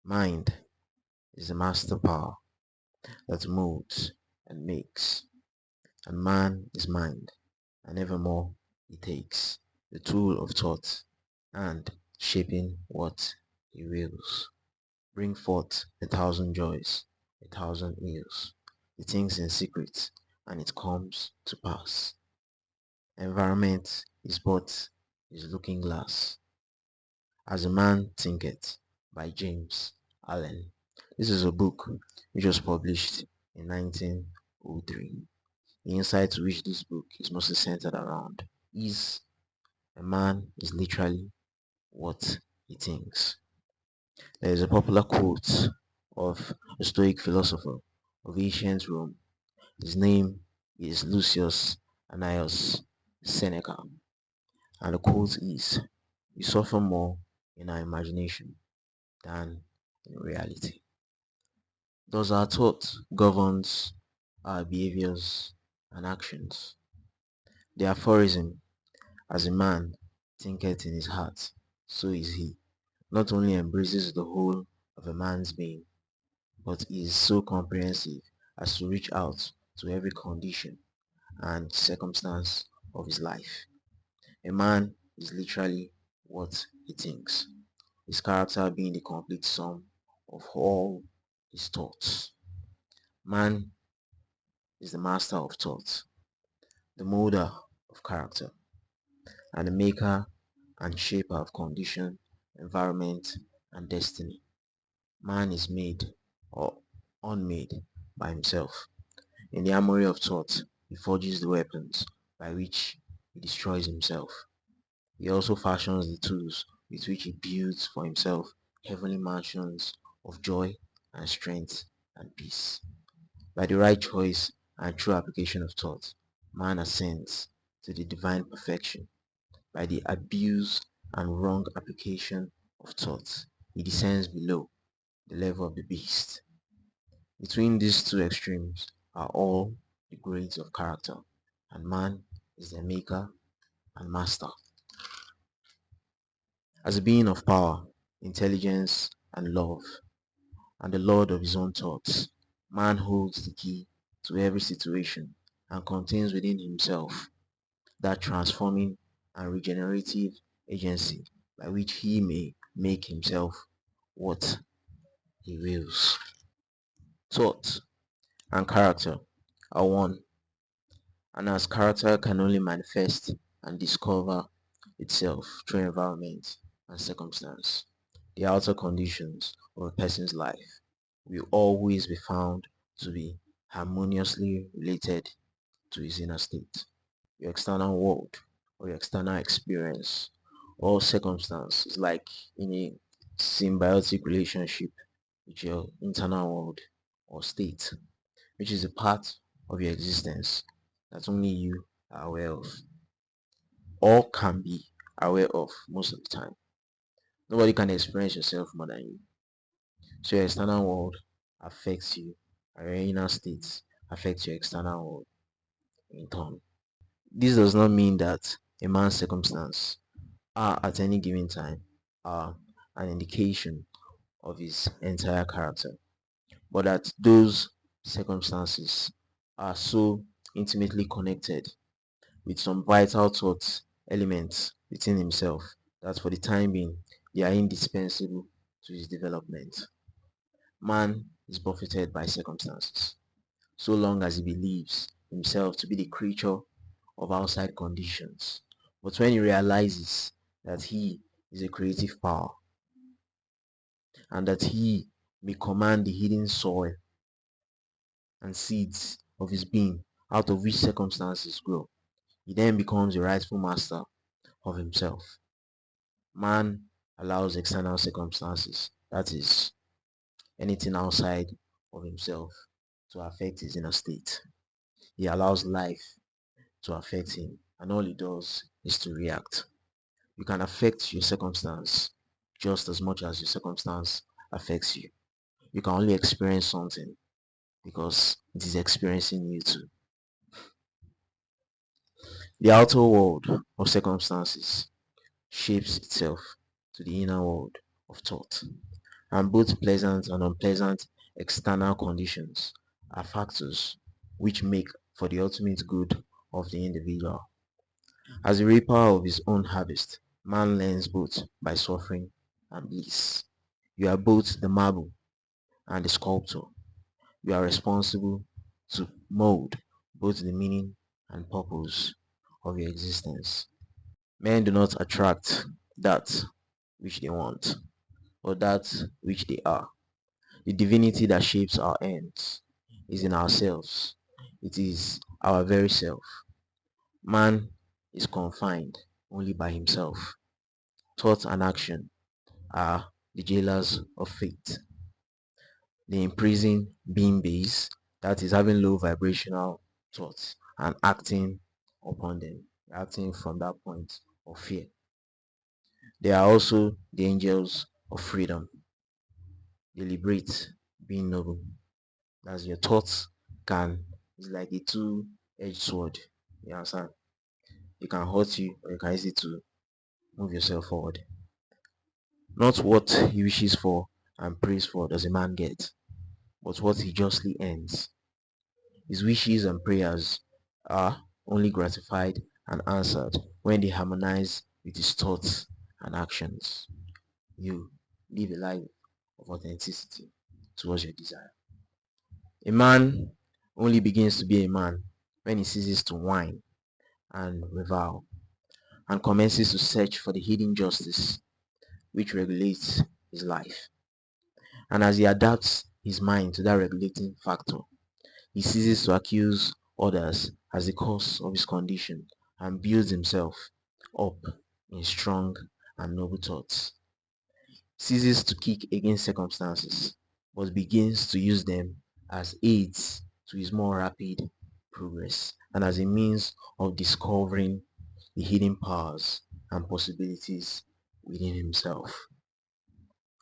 Mind is the master power that moves and makes, and man is mind, and evermore he takes the tool of thought and shaping what he wills. Bring forth 1,000 joys, 1,000 ills. He thinks in secret, and it comes to pass. Environment is but his looking glass. As a Man Thinketh by James Allen. This is a book which was published in 1903. The insight to which this book is mostly centered around is a man is literally what he thinks. There is a popular quote of a Stoic philosopher of ancient Rome. His name is Lucius Annaeus Seneca, and the quote is, "We suffer more in our imagination than in reality." Thus our thought governs our behaviors and actions. The aphorism, "As a man thinketh in his heart, so is he," not only embraces the whole of a man's being, but is so comprehensive as to reach out to every condition and circumstance of his life. A man is literally what he thinks, his character being the complete sum of all his thoughts. Man is the master of thought, the molder of character, and the maker and shaper of condition, environment, and destiny. Man is made or unmade by himself. In the armory of thought, he forges the weapons by which he destroys himself. He also fashions the tools with which he builds for himself heavenly mansions of joy and strength and peace. By the right choice and true application of thought, man ascends to the divine perfection. By the abuse and wrong application of thought, he descends below the level of the beast. Between these two extremes are all the grades of character, and man is their maker and master. As a being of power, intelligence, and love, and the lord of his own thoughts, man holds the key to every situation and contains within himself that transforming and regenerative agency by which he may make himself what he wills. Thought and character are one, and as character can only manifest and discover itself through environment and circumstance, the outer conditions of a person's life will always be found to be harmoniously related to his inner state. Your external world or your external experience or circumstance is like in a symbiotic relationship with your internal world or state, which is a part of your existence that only you are aware of or can be aware of most of the time. Nobody can experience yourself more than you. So your external world affects you, and your inner states affect your external world in turn. This does not mean that a man's circumstance are at any given time are an indication of his entire character, but that those circumstances are so intimately connected with some vital thought elements within himself that for the time being they are indispensable to his development. Man is buffeted by circumstances so long as he believes himself to be the creature of outside conditions. But when he realizes that he is a creative power and that he may command the hidden soil and seeds of his being out of which circumstances grow, he then becomes the rightful master of himself. Man allows external circumstances, that is, anything outside of himself, to affect his inner state. He allows life to affect him, and all he does is to react. You can affect your circumstance just as much as your circumstance affects you. You can only experience something because it is experiencing you too. The outer world of circumstances shapes itself to the inner world of thought. And both pleasant and unpleasant external conditions are factors which make for the ultimate good of the individual. As a reaper of his own harvest, man learns both by suffering and bliss. You are both the marble and the sculptor. You are responsible to mold both the meaning and purpose of your existence. Men do not attract that which they want or that which they are. The divinity that shapes our ends is in ourselves. It is our very self. Man is confined only by himself. Thought and action are the jailers of fate. They imprison being base, that is having low vibrational thoughts and acting upon them, acting from that point of fear. They are also the angels of freedom. They liberate being noble. As your thoughts can, it's like a two-edged sword. You understand? It can hurt you or you can use it to move yourself forward. Not what he wishes for and prays for does a man get, but what he justly earns. His wishes and prayers are only gratified and answered when they harmonize with his thoughts and actions. You live a life of authenticity towards your desire. A man only begins to be a man when he ceases to whine and revile and commences to search for the hidden justice which regulates his life. And as he adapts his mind to that regulating factor, he ceases to accuse others as the cause of his condition and builds himself up in strong and noble thoughts. Ceases to kick against circumstances, but begins to use them as aids to his more rapid progress and as a means of discovering the hidden powers and possibilities within himself.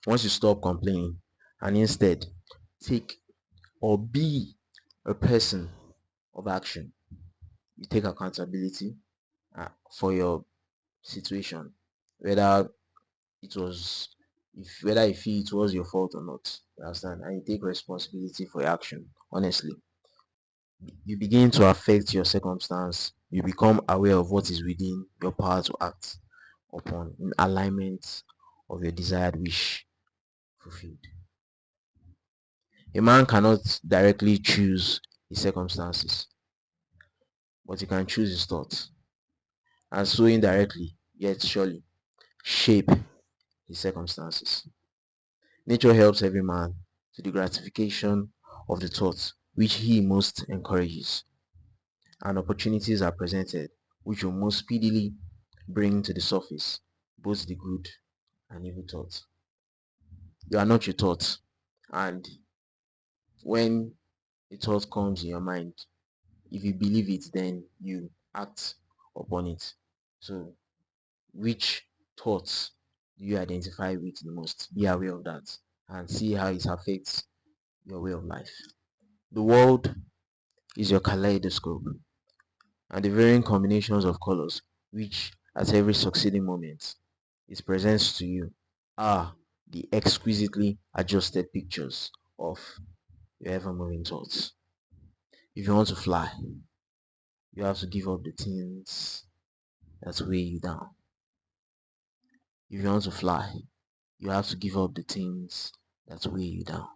Once you stop complaining and instead take or be a person of action, you take accountability for your situation, whether it was if whether you feel it was your fault or not. You understand? And you take responsibility for your action. Honestly, you begin to affect your circumstance. You become aware of what is within your power to act upon in alignment of your desired wish fulfilled. A man cannot directly choose his circumstances, but he can choose his thoughts, and so indirectly, yet surely, shape his circumstances. Nature helps every man to the gratification of the thoughts which he most encourages, and opportunities are presented which will most speedily bring to the surface both the good and evil thoughts. You are not your thoughts, and when a thought comes in your mind, if you believe it, then you act upon it. So, which thoughts do you identify with the most? Be aware of that and see how it affects your way of life. The world is your kaleidoscope, and the varying combinations of colors which at every succeeding moment it presents to you are the exquisitely adjusted pictures of your ever moving thoughts. If you want to fly, you have to give up the things that weigh you down. If you want to fly, you have to give up the things that weigh you down.